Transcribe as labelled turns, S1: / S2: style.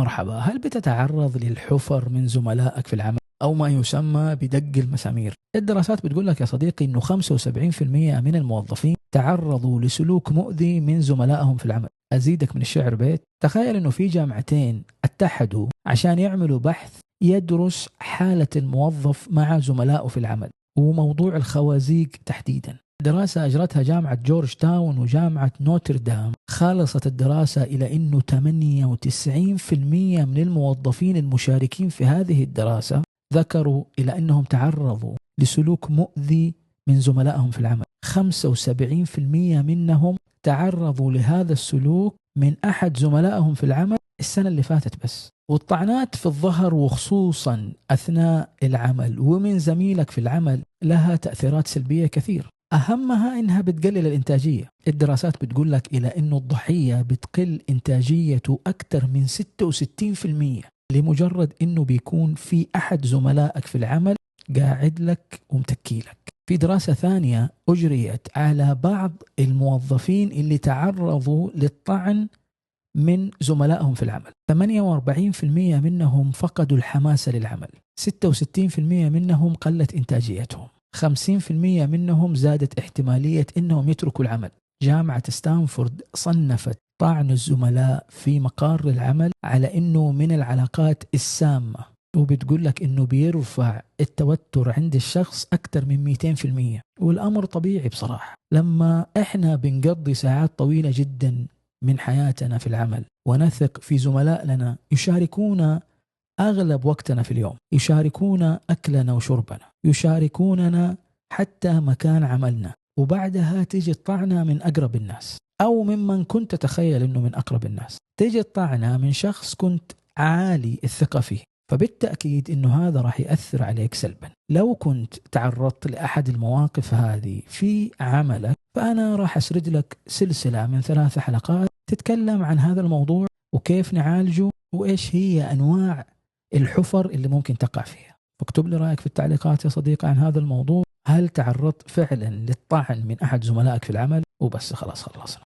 S1: مرحبا، هل بتتعرض للحفر من زملائك في العمل أو ما يسمى بدق المسامير؟ الدراسات بتقول لك يا صديقي إنه 75% من الموظفين تعرضوا لسلوك مؤذي من زملائهم في العمل. أزيدك من الشعر بيت، تخيل إنه في جامعتين اتحدوا عشان يعملوا بحث يدرس حالة الموظف مع زملائه في العمل وموضوع الخوازيق تحديدا. دراسة أجرتها جامعة جورج تاون وجامعة نوتردام، خلصت الدراسة إلى أنه 98% من الموظفين المشاركين في هذه الدراسة ذكروا إلى أنهم تعرضوا لسلوك مؤذي من زملائهم في العمل. 75% منهم تعرضوا لهذا السلوك من أحد زملائهم في العمل السنة اللي فاتت بس. والطعنات في الظهر وخصوصا أثناء العمل ومن زميلك في العمل لها تأثيرات سلبية كثير، أهمها إنها بتقلل الإنتاجية. الدراسات بتقول لك إلى إنه الضحية بتقل إنتاجيته أكثر من 66% لمجرد إنه بيكون في أحد زملائك في العمل قاعد لك ومتكي لك. في دراسة ثانية أجريت على بعض الموظفين اللي تعرضوا للطعن من زملائهم في العمل، 48% منهم فقدوا الحماسة للعمل، 66% منهم قلت إنتاجيتهم، 50% منهم زادت احتمالية إنهم يتركوا العمل. جامعة ستانفورد صنفت طعن الزملاء في مقار العمل على إنه من العلاقات السامة، وبتقول لك إنه بيرفع التوتر عند الشخص أكثر من 200%. والأمر طبيعي بصراحة، لما إحنا بنقضي ساعات طويلة جدا من حياتنا في العمل ونثق في زملاء لنا يشاركونا أغلب وقتنا في اليوم، يشاركونا أكلنا وشربنا، يشاركوننا حتى مكان عملنا، وبعدها تيجي الطعنة من أقرب الناس أو ممن كنت تتخيل أنه من أقرب الناس، تيجي الطعنة من شخص كنت عالي الثقة فيه، فبالتأكيد أنه هذا راح يأثر عليك سلبا. لو كنت تعرضت لأحد المواقف هذه في عملك، فأنا راح أسرد لك سلسلة من 3 حلقات تتكلم عن هذا الموضوع وكيف نعالجه وإيش هي أنواع الحفر اللي ممكن تقع فيها. فاكتب لي رأيك في التعليقات يا صديقي عن هذا الموضوع. هل تعرضت فعلا للطعن من أحد زملائك في العمل؟ وبس، خلاص خلصنا.